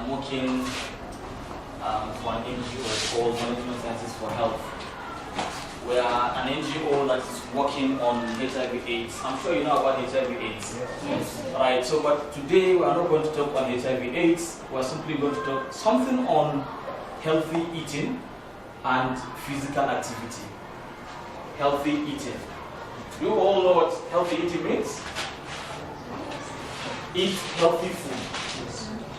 I'm working for an NGO called Management Sciences for Health. We are an NGO that is working on HIV/AIDS. I'm sure you know about HIV/AIDS. Yes. Right. So, but today we are not going to talk on HIV/AIDS. We are simply going to talk something on healthy eating and physical activity. Healthy eating. You all know what healthy eating means? Eat healthy food.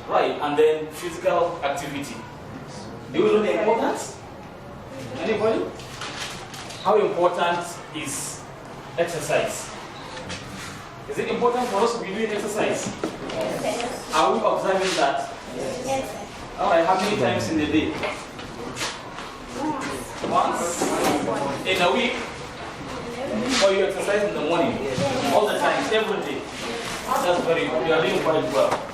Right. And then physical activity. Do you know the importance? Anybody? How important is exercise? Is it important for us to be doing exercise? Yes. Are we observing that? Yes. Alright, how many times in a day? Once? In a week? Or you exercise in the morning? All the time, every day? That's very good. You are doing quite well.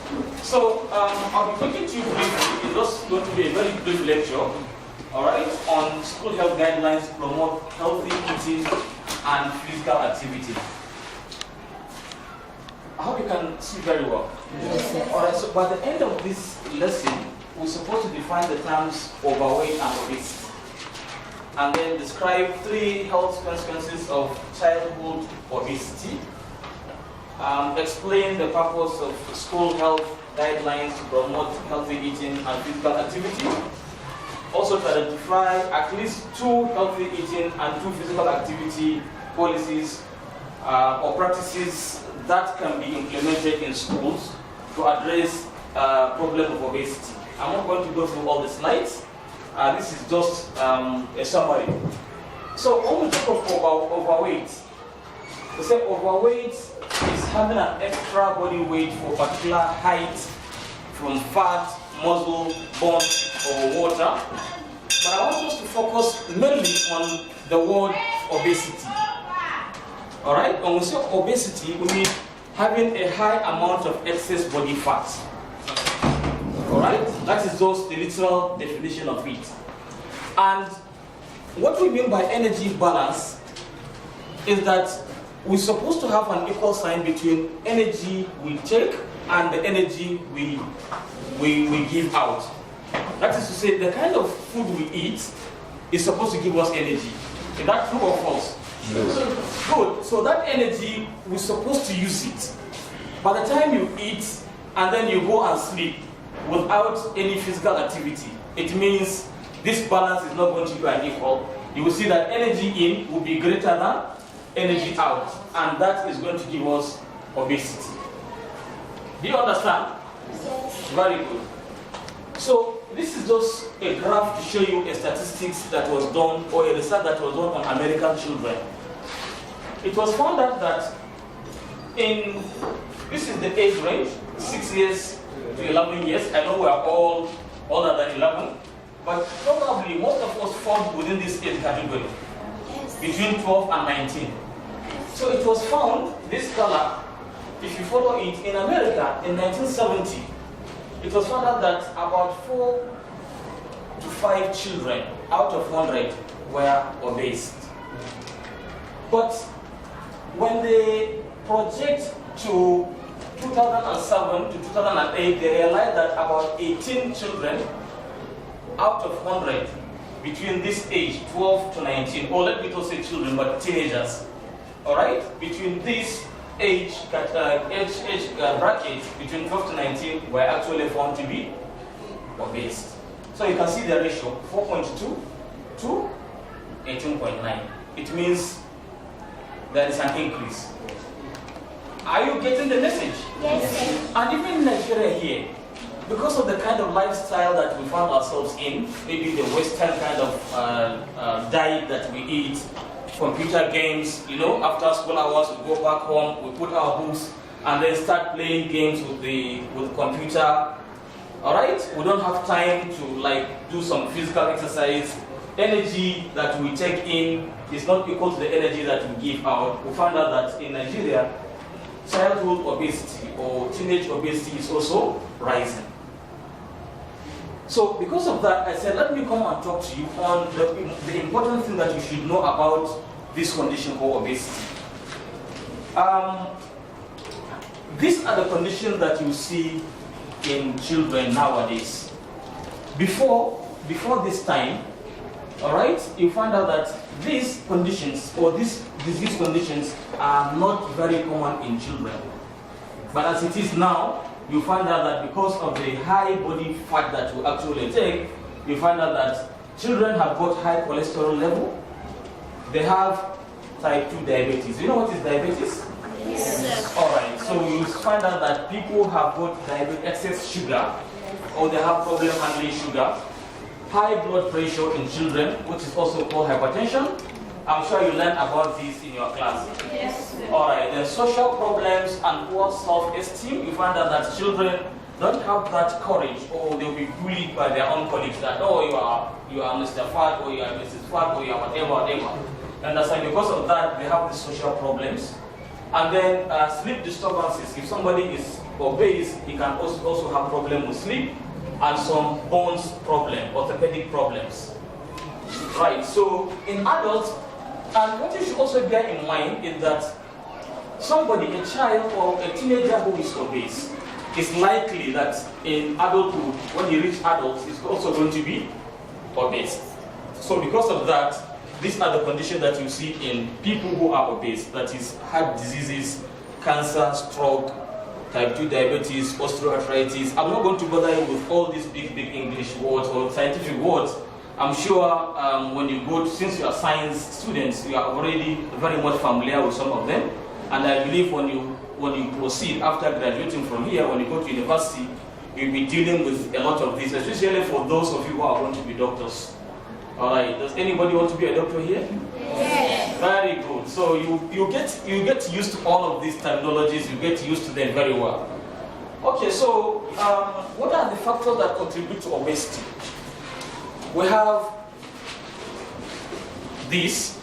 So, I'll be talking to you briefly. It's just going to be a very brief lecture, alright, on school health guidelines to promote healthy eating and physical activity. I hope you can see very well. Yes. Alright, so by the end of this lesson, we're supposed to define the terms overweight and obesity, and then describe 3 health consequences of childhood obesity, explain the purpose of school health guidelines to promote healthy eating and physical activity, also to identify at least 2 healthy eating and 2 physical activity policies or practices that can be implemented in schools to address problem of obesity. I'm not going to go through all the slides. This is just a summary. So when we talk of overweight, we say overweight is having an extra body weight for a particular height from fat, muscle, bone, or water. But I want us to focus mainly on the word obesity. Alright? When we say obesity, we mean having a high amount of excess body fat. Alright? That is just the literal definition of it. And what we mean by energy balance is that we're supposed to have an equal sign between energy we take and the energy we give out. That is to say, the kind of food we eat is supposed to give us energy. Is that true or false? Yes. Good. So that energy, we're supposed to use it. By the time you eat and then you go and sleep without any physical activity, it means this balance is not going to be an equal. You will see that energy in will be greater than energy out, and that is going to give us obesity. Do you understand? Yes. Very good. So this is just a graph to show you a statistics that was done, or a research that was done on American children. It was found out that this is the age range, 6 years to 11 years. I know we are all older than 11, but probably most of us fall within this age category, between 12 and 19. So it was found, this color, if you follow it, in America in 1970, it was found out that about 4 to 5 children out of 100 were obese. But when they project to 2007 to 2008, they realized that about 18 children out of 100 between this age, 12 to 19, or let me not say children, but teenagers, all right, between this age bracket, between 12 to 19, were actually found to be obese. So you can see the ratio, 4.2 to 18.9. It means there is an increase. Are you getting the message? Yes. And even in Nigeria here, because of the kind of lifestyle that we found ourselves in, maybe the Western kind of diet that we eat, computer games, after school hours we go back home, we put our books and then start playing games with the computer. Alright? We don't have time to do some physical exercise. Energy that we take in is not equal to the energy that we give out. We found out that in Nigeria, childhood obesity or teenage obesity is also rising. So because of that, I said, let me come and talk to you on the important thing that you should know about this condition called obesity. These are the conditions that you see in children nowadays. Before this time, all right, you find out that these conditions or these disease conditions are not very common in children. But as it is now, you find out that because of the high body fat that we actually take, you find out that children have got high cholesterol level. They have type 2 diabetes. You know what is diabetes? Yes. All right. So you find out that people have got excess sugar, or they have problem handling sugar. High blood pressure in children, which is also called hypertension. I'm sure you learned about this in your class. Yes. All right. Then social problems and poor self-esteem. You find out that children don't have that courage, or they'll be bullied by their own colleagues that, oh, you are Mr. Fat, or you are Mrs. Fat, or you are whatever. And that's why because of that, they have these social problems. And then sleep disturbances. If somebody is obese, he can also have problem with sleep, and some bones problem, orthopedic problems. Right, so in adults, and what you should also bear in mind is that somebody, a child or a teenager who is obese, it's likely that in adulthood, when he reaches adults, he's also going to be obese. So because of that, these are the conditions that you see in people who are obese, that is heart diseases, cancer, stroke, type 2 diabetes, osteoarthritis. I'm not going to bother you with all these big English words or scientific words. I'm sure when you go, since you are science students, you are already very much familiar with some of them. And I believe when you proceed after graduating from here, when you go to university, you'll be dealing with a lot of this, especially for those of you who are going to be doctors. All right. Does anybody want to be a doctor here? Yes. Very good. So you get used to all of these terminologies. You get used to them very well. Okay. So what are the factors that contribute to obesity? We have this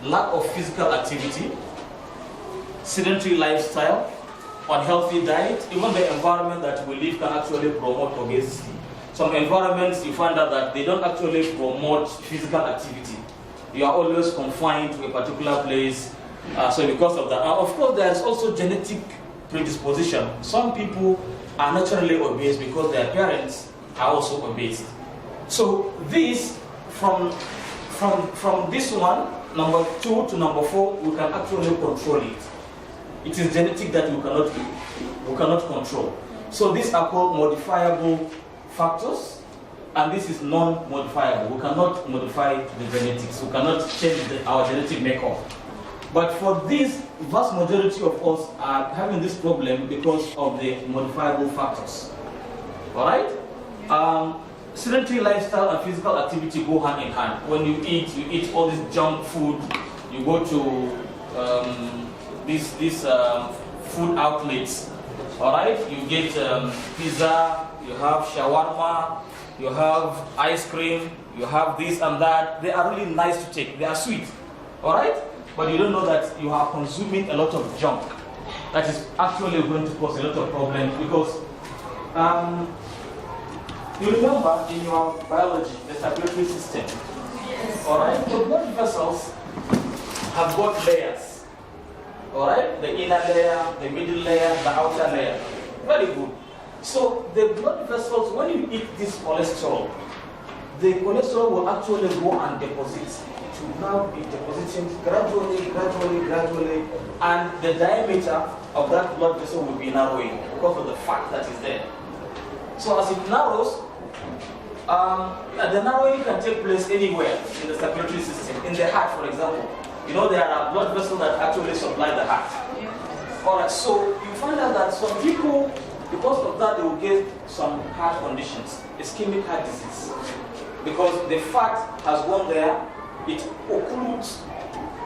lack of physical activity, sedentary lifestyle, unhealthy diet, even the environment that we live can actually promote obesity. Some environments, you find out that they don't actually promote physical activity. You are always confined to a particular place. So because of that, of course, there is also genetic predisposition. Some people are naturally obese because their parents are also obese. So this, from this one, number 2 to number 4, we can actually control it. It is genetic that we cannot control. So these are called modifiable factors, and this is non-modifiable. We cannot modify the genetics. We cannot change our genetic makeup. But for this, vast majority of us are having this problem because of the modifiable factors. All right? Sedentary lifestyle and physical activity go hand in hand. When you eat all this junk food. You go to these food outlets. All right? You get pizza. You have shawarma. You have ice cream. You have this and that. They are really nice to take. They are sweet. All right? But you don't know that you are consuming a lot of junk. That is actually going to cause a lot of problems because. You remember in your biology, the circulatory system. Yes. Alright, the blood vessels have got layers. Alright, the inner layer, the middle layer, the outer layer. Very good. So the blood vessels, when you eat this cholesterol, the cholesterol will actually go and deposit. It will now be depositing gradually, and the diameter of that blood vessel will be narrowing because of the fat that is there. So as it narrows, the narrowing can take place anywhere in the circulatory system. In the heart, for example, you know there are blood vessels that actually supply the heart. Alright, so you find out that some people, because of that, they will get some heart conditions, ischemic heart disease. Because the fat has gone there, it occludes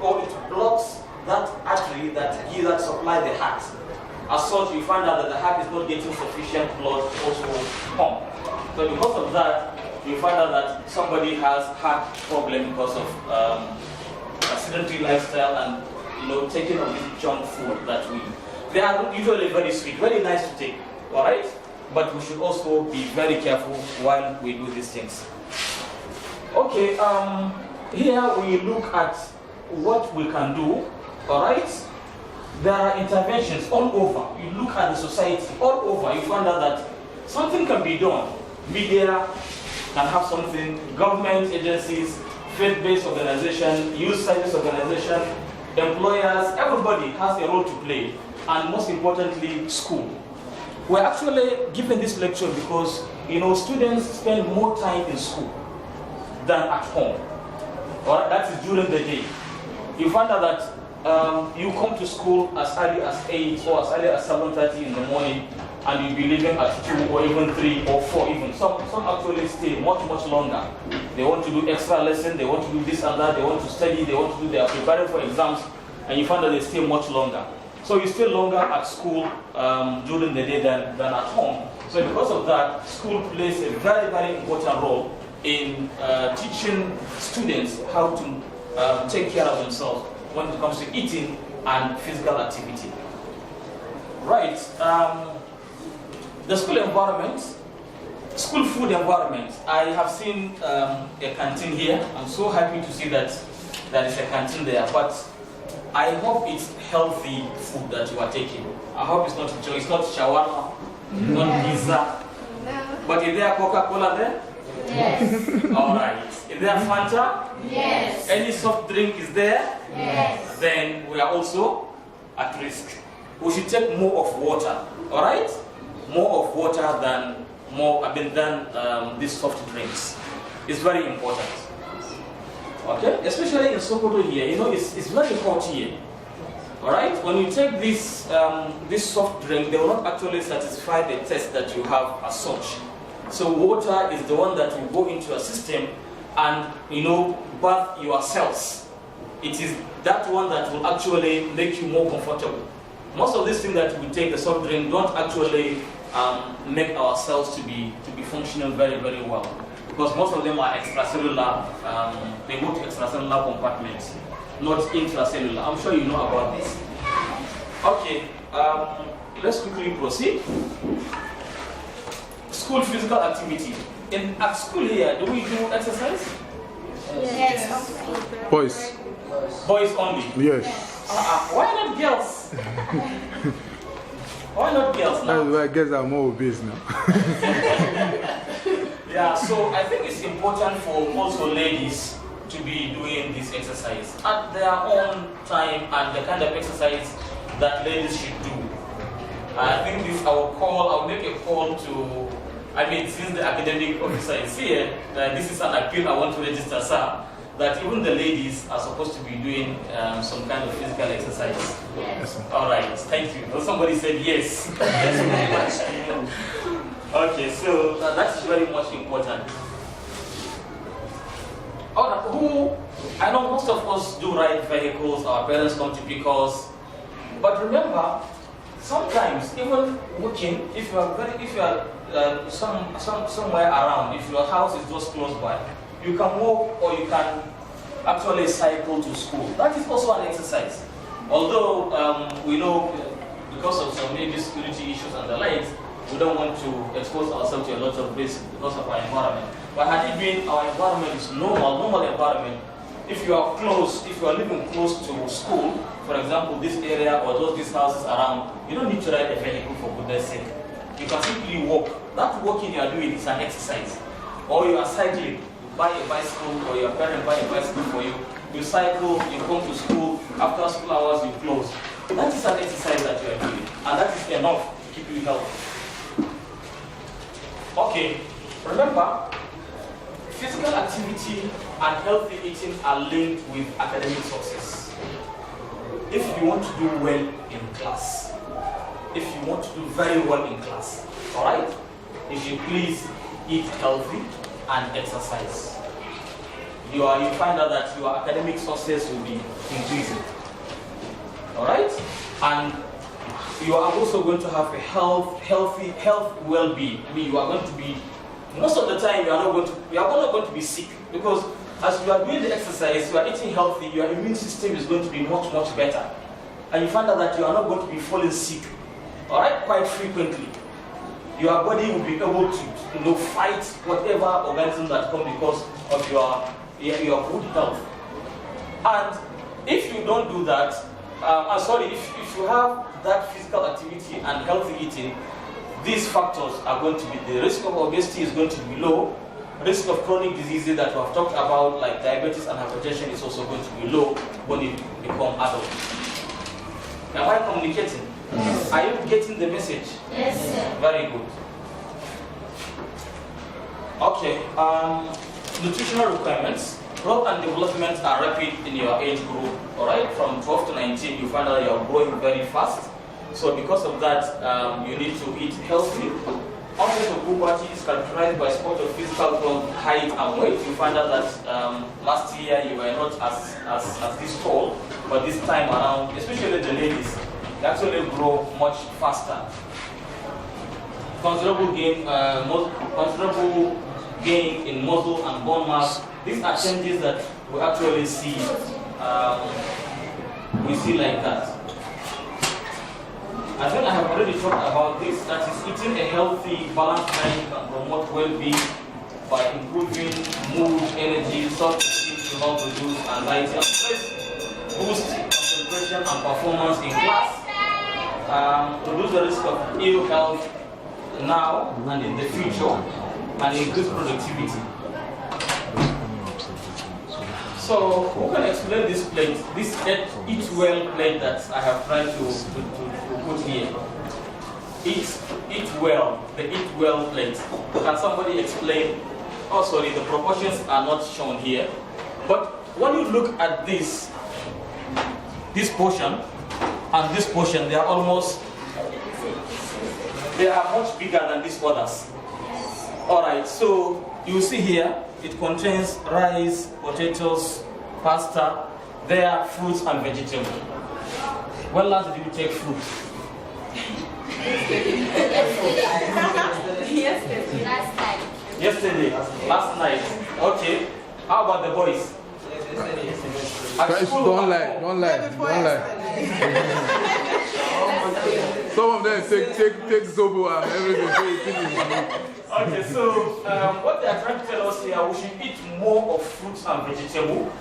or it blocks that artery that supply the heart. As such, you find out that the heart is not getting sufficient blood to also pump. So because of that, you find out that somebody has heart problem because of a sedentary lifestyle and taking of this junk food that they are usually very sweet, very nice to take, all right? But we should also be very careful while we do these things. Okay, here we look at what we can do, all right? There are interventions all over. You look at the society all over, you find out that something can be done. Media can have something, government agencies, faith-based organization, youth service organization, employers, everybody has a role to play, and most importantly, school. We're actually giving this lecture because, students spend more time in school than at home. Or that is during the day. You find out that you come to school as early as 8 or as early as 7:30 in the morning, and you'll be leaving at 2 or even 3 or 4 even. Some actually stay much longer. They want to do extra lesson, they want to do this and that, they want to study, they are preparing for exams, and you find that they stay much longer. So you stay longer at school during the day than at home. So because of that, school plays a very important role in teaching students how to take care of themselves when it comes to eating and physical activity. Right. The school environment, school food environment. I have seen a canteen here. I'm so happy to see that there is a canteen there. But I hope it's healthy food that you are taking. I hope it's not shawarma, not pizza. No. But is there Coca-Cola there? Yes. All right. Is there Fanta? Yes. Any soft drink is there? Yes. Then we are also at risk. We should take more of water. All right? More of water than these soft drinks. It's very important. Okay? Especially in Sokoto here, it's very hot here. All right? When you take this soft drink, they will not actually satisfy the taste that you have as such. So water is the one that will go into your system and bath your cells. It is that one that will actually make you more comfortable. Most of these things that we take, the soft drink, don't actually make our cells to be functional very well, because most of them are extracellular. They go to extracellular compartments, not intracellular. I'm sure you know about this. Okay, let's quickly proceed. School physical activity. At school here, do we do exercise? Yes. Boys. Boys only? Yes. Why not girls? Why not girls now? That's why girls are more obese now. Yeah, so I think it's important for also ladies to be doing this exercise at their own time and the kind of exercise that ladies should do. I think I'll make a call to, since the academic officer is here, this is an appeal I want to register, sir, that even the ladies are supposed to be doing some kind of physical exercise. Yes. All right, thank you. Well, somebody said yes. Thank you very much. Okay, so that is very much important. I know most of us do ride vehicles, our parents come to pick us, but remember, sometimes even walking, if you are somewhere around, if your house is just close by, you can walk or you can actually cycle to school. That is also an exercise. Although we know because of some maybe security issues and the likes, we don't want to expose ourselves to a lot of risk because of our environment. But had it been our environment is normal environment, if you are living close to school, for example, this area or these houses around, you don't need to ride a vehicle for goodness sake. You can simply walk. That walking you are doing is an exercise. Or you are cycling, you buy a bicycle or your parent buy a bicycle for you. You cycle, you come to school, after school hours you close. That is an exercise that you are doing. And that is enough to keep you healthy. Okay, remember, physical activity and healthy eating are linked with academic success. If you want to do well in class, if you want to do very well in class, alright, if you please eat healthy and exercise, you find out that your academic success will be increasing. Alright? And you are also going to have a healthy well-being. You are going to be, most of the time you are not going to be sick, because as you are doing the exercise, you are eating healthy, your immune system is going to be much better. And you find out that you are not going to be falling sick, alright, quite frequently. Your body will be able to fight whatever organism that comes because of your good health. And if you don't do that, if you have that physical activity and healthy eating, these factors are going to be, the risk of obesity is going to be low, risk of chronic diseases that we have talked about like diabetes and hypertension is also going to be low when you become adult. Am I communicating? Yes. Are you getting the message? Yes, sir. Very good. Okay, nutritional requirements. Growth and development are rapid in your age group, all right? From 12 to 19, you find out you're growing very fast. So because of that, you need to eat healthy. Onset of puberty is characterized by spot of physical growth, height, and weight. You find out that last year you were not as this tall, but this time around, especially the ladies, they actually grow much faster. Considerable gain in muscle and bone mass. These are changes that we actually see. We see like that. I think I have already talked about this. That is, eating a healthy, balanced diet can promote well-being by improving mood, energy, self-esteem to help reduce anxiety and stress, boost concentration and performance in class, reduce the risk of ill health now and in the future, and increase productivity. So, who can explain this plate, this eat well plate that I have tried to put here? Eat well, the eat well plate. Can somebody explain? Oh, sorry, the proportions are not shown here. But when you look at this portion and this portion, they are much bigger than these others. Alright, so you see here, it contains rice, potatoes, pasta, there are fruits and vegetables. When last did you take fruit? Yesterday. Last night. Okay. How about the boys? Guys, don't lie. Some of them take Zobo and everything. Okay, so what they are trying to tell us here, we should eat more of fruits and vegetables.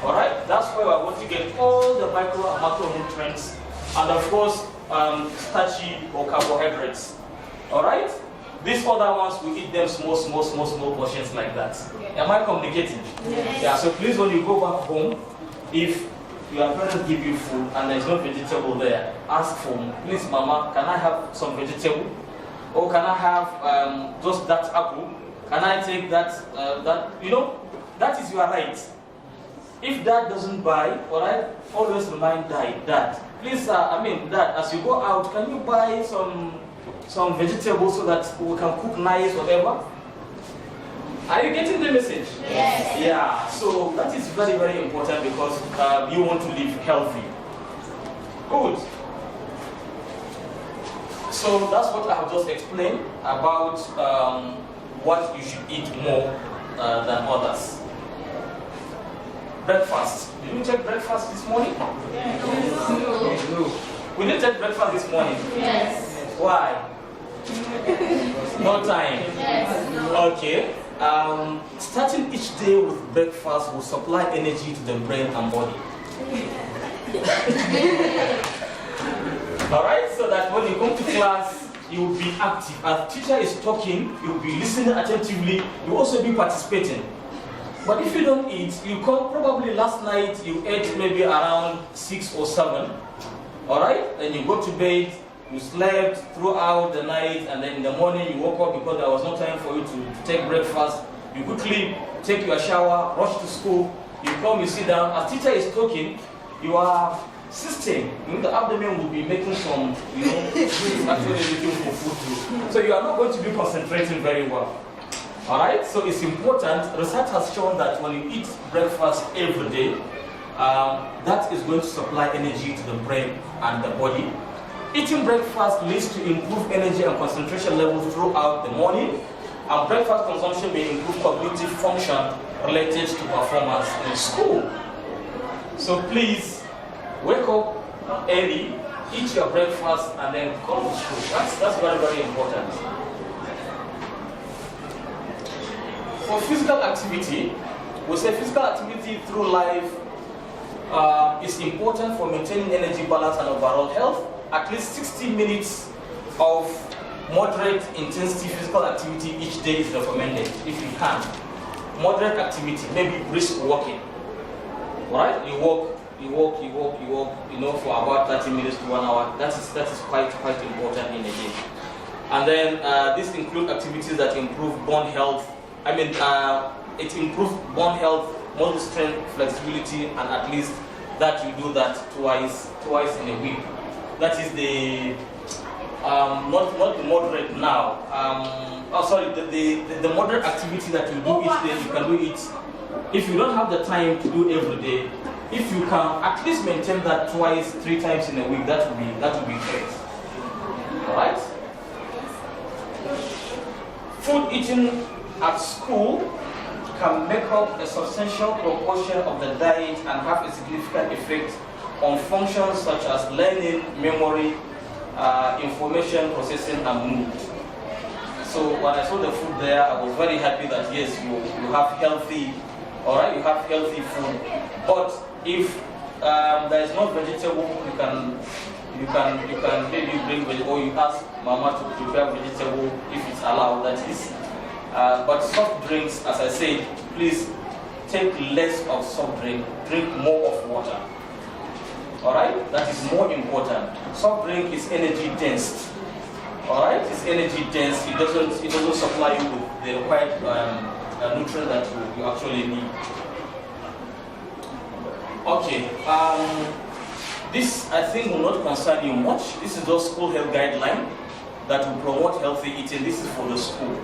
Alright? That's why we are going to get all the micro and macronutrients, and of course, starchy or carbohydrates. Alright? These other ones, we eat them small portions like that. Am I communicating? Yes. Yeah, so please, when you go back home, if your parents give you food and there's no vegetable there, ask for, please, Mama, can I have some vegetable? Or can I have just that apple? Can I take that, that is your right. If Dad doesn't buy, alright, always remind Dad. Please, Dad, as you go out, can you buy some vegetables so that we can cook nice, whatever? Are you getting the message? Yes. Yeah, so that is very, very important because you want to live healthy. Good. So that's what I have just explained about what you should eat more than others. Breakfast. Did you take breakfast this morning? Yes. No. We didn't take breakfast this morning? Yes. Why? No time? Yes. Okay. Starting each day with breakfast will supply energy to the brain and body. Alright, so that when you come to class, you will be active. As teacher is talking, you will be listening attentively, you will also be participating. But if you don't eat, you come probably last night, you ate maybe around 6 or 7. Alright, then you go to bed, you slept throughout the night, and then in the morning you woke up because there was no time for you to take breakfast. You quickly take your shower, rush to school, you come, you sit down. As teacher is talking, your system, the abdomen will be making some, actually looking for food. So you are not going to be concentrating very well. Alright, so it's important. Research has shown that when you eat breakfast every day, that is going to supply energy to the brain and the body. Eating breakfast leads to improved energy and concentration levels throughout the morning, and breakfast consumption may improve cognitive function related to performance in school. So please, wake up early, eat your breakfast, and then come to school. That's very, very important. For physical activity, we say physical activity through life is important for maintaining energy balance and overall health. At least 60 minutes of moderate intensity physical activity each day is recommended if you can. Moderate activity, maybe brisk walking. Alright? You walk, for about 30 minutes to 1 hour. That is quite important in a day. And then this includes activities that improve bone health. It improves bone health, muscle strength, flexibility, and at least that you do that twice in a week. That is the not the moderate now. The moderate activity that you do each day, you can do it. If you don't have the time to do every day, if you can at least maintain that 2-3 times in a week, that would be great. All right. Food eaten at school can make up a substantial proportion of the diet and have a significant effect on functions such as learning, memory, information processing, and mood. So when I saw the food there, I was very happy that yes, you have healthy, all right, you have healthy food. But if there is no vegetable, you can maybe bring vegetable, or you ask Mama to prepare vegetable if it's allowed. That is. But soft drinks, as I said, please take less of soft drink. Drink more of water. All right, that is more important. Soft drink is energy dense. All right, it's energy dense. It doesn't supply you with the required nutrient that you actually need. Okay, this I think will not concern you much. This is just school health guideline that will promote healthy eating. This is for the school.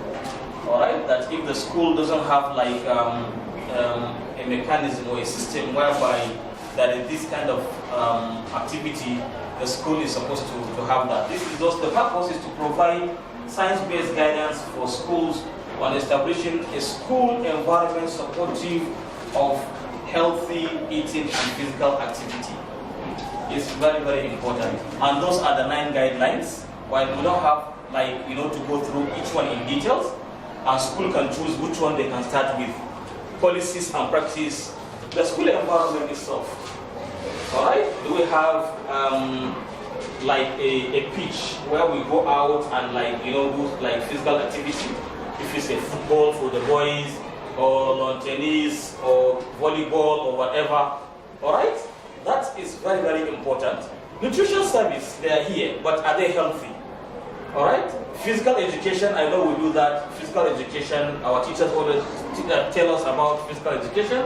All right, that if the school doesn't have like a mechanism or a system whereby that is this kind of activity, the school is supposed to have that. This is just, the purpose is to provide science-based guidance for schools on establishing a school environment supportive of healthy eating and physical activity. It's very, very important. And those are the 9 guidelines. While we don't have to go through each one in details, and school can choose which one they can start with. Policies and practice. The school environment itself. Alright? We have a pitch where we go out and do physical activity. If it's a football for the boys, or lawn tennis, or volleyball, or whatever. Alright? That is very, very important. Nutrition service, they are here, but are they healthy? Alright? Physical education, I know we do that. Physical education, our teachers always tell us about physical education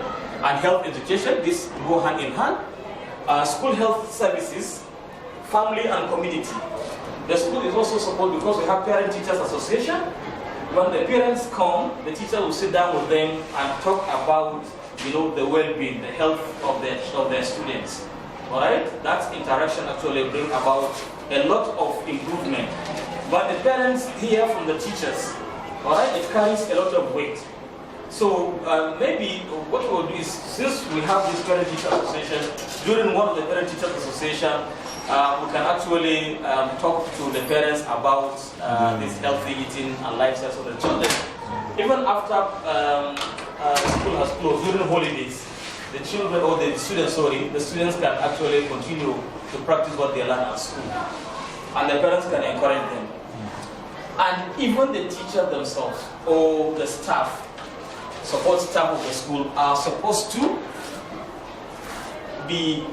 and health education. This go hand in hand. School health services, family and community. The school is also supported because we have parent-teachers association. When the parents come, the teacher will sit down with them and talk about the well-being, the health of their students. Alright? That interaction actually brings about a lot of improvement. But the parents hear from the teachers, alright, it carries a lot of weight. So maybe what we'll do is, since we have this parent teacher association, during one of the parent teachers association, we can actually talk to the parents about this healthy eating and lifestyle of the children. Even after school has closed, during holidays, the students can actually continue to practice what they learn at school. And the parents can encourage them. And even the teacher themselves or the staff, support staff of the school are supposed to be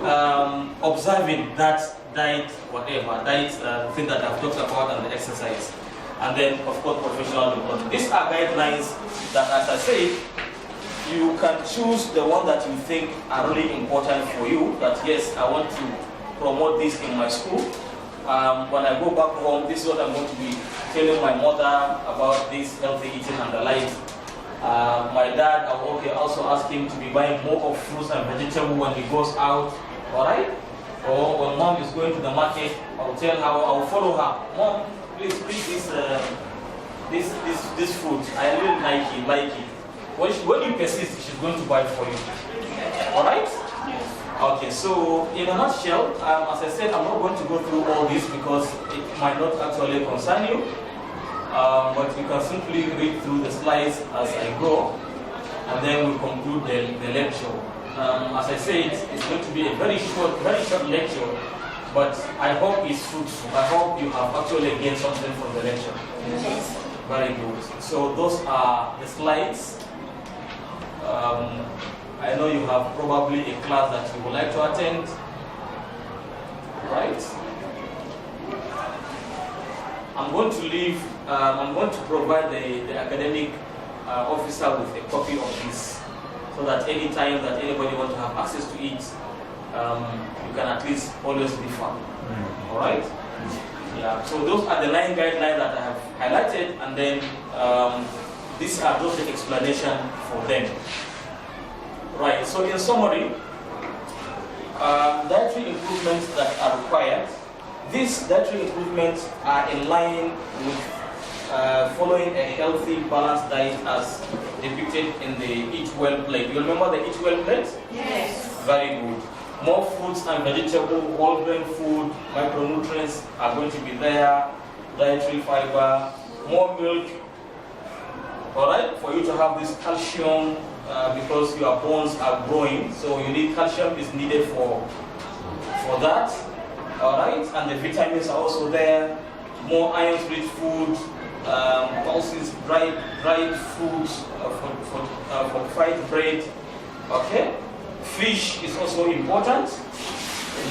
observing that diet, thing that I've talked about, and the exercise. And then, of course, professional development. These are guidelines that, as I said, you can choose the one that you think are really important for you, that yes, I want to promote this in my school. When I go back home, this is what I'm going to be telling my mother about this healthy eating and the like. My dad, I will also ask him to be buying more of fruits and vegetables when he goes out, alright? Or when mom is going to the market, I'll tell her, I'll follow her. Mom, please bring this fruit. I really like it. When you persist, she's going to buy it for you. Alright? Okay, so in a nutshell, as I said, I'm not going to go through all this because it might not actually concern you. But you can simply read through the slides as I go, and then we conclude the lecture. As I said, it's going to be a very short lecture, But I hope it's fruitful. I hope you have actually gained something from the lecture. Yes. Very good. So those are the slides. I know you have probably a class that you would like to attend, right? I'm going to leave. I'm going to provide the academic officer with a copy of this, so that any time that anybody wants to have access to it, you can at least always refer. All right? Yeah. So those are the 9 guidelines that I have highlighted, and then these are just the explanation for them. Right. So in summary, dietary improvements that are required. These dietary improvements are in line with following a healthy, balanced diet as depicted in the Eat Well plate. You remember the Eat Well plate? Yes. Very good. More fruits and vegetables, whole grain food, micronutrients are going to be there, dietary fiber, more milk, all right, for you to have this calcium because your bones are growing, so you need calcium is needed for that, all right, and the vitamins are also there, more iron-rich food, pulses, dried foods, fortified bread, okay. Fish is also important.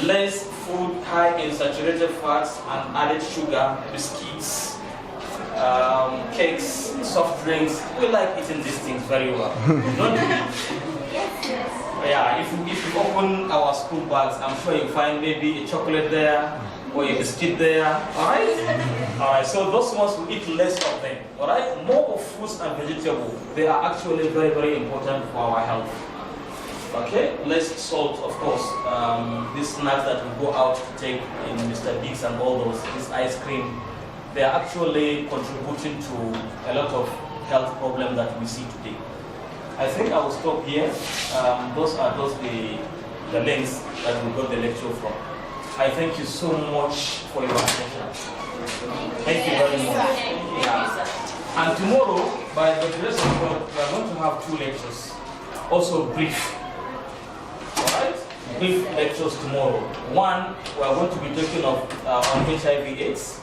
Less food high in saturated fats and added sugar, biscuits, cakes, soft drinks. We like eating these things very well. Don't we? Yes. Yeah, if you open our school bags, I'm sure you'll find maybe a chocolate there or a biscuit there. Alright? Alright, so those ones we eat less of them. Alright? More of fruits and vegetables. They are actually very, very important for our health. Okay, less salt, of course. These snacks that we go out to take in Mr. Biggs and all those, this ice cream, they are actually contributing to a lot of health problems that we see today. I think I will stop here. Those are the links that we got the lecture from. I thank you so much for your attention. Thank you very much. Yeah. And tomorrow, by the grace of God, we are going to have 2 lectures, also brief. Alright? Brief lectures tomorrow. One, we are going to be talking on HIV/AIDS.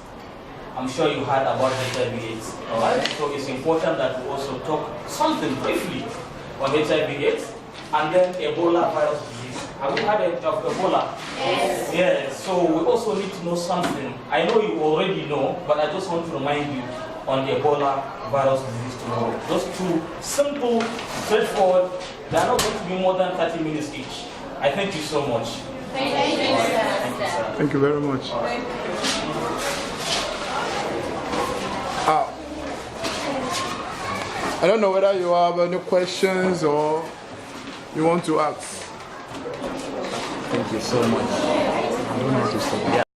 I'm sure you heard about HIV/AIDS. Alright? So it's important that we also talk something briefly on HIV/AIDS and then Ebola virus disease. Have you heard of Ebola? Yes. Yes. So we also need to know something. I know you already know, but I just want to remind you on the Ebola virus disease tomorrow. Those 2 simple, straightforward. They are not going to be more than 30 minutes each. I thank you so much. Thank you, sir. Thank you very much. I don't know whether you have any questions or you want to ask. Thank you so much. I don't know how to stop.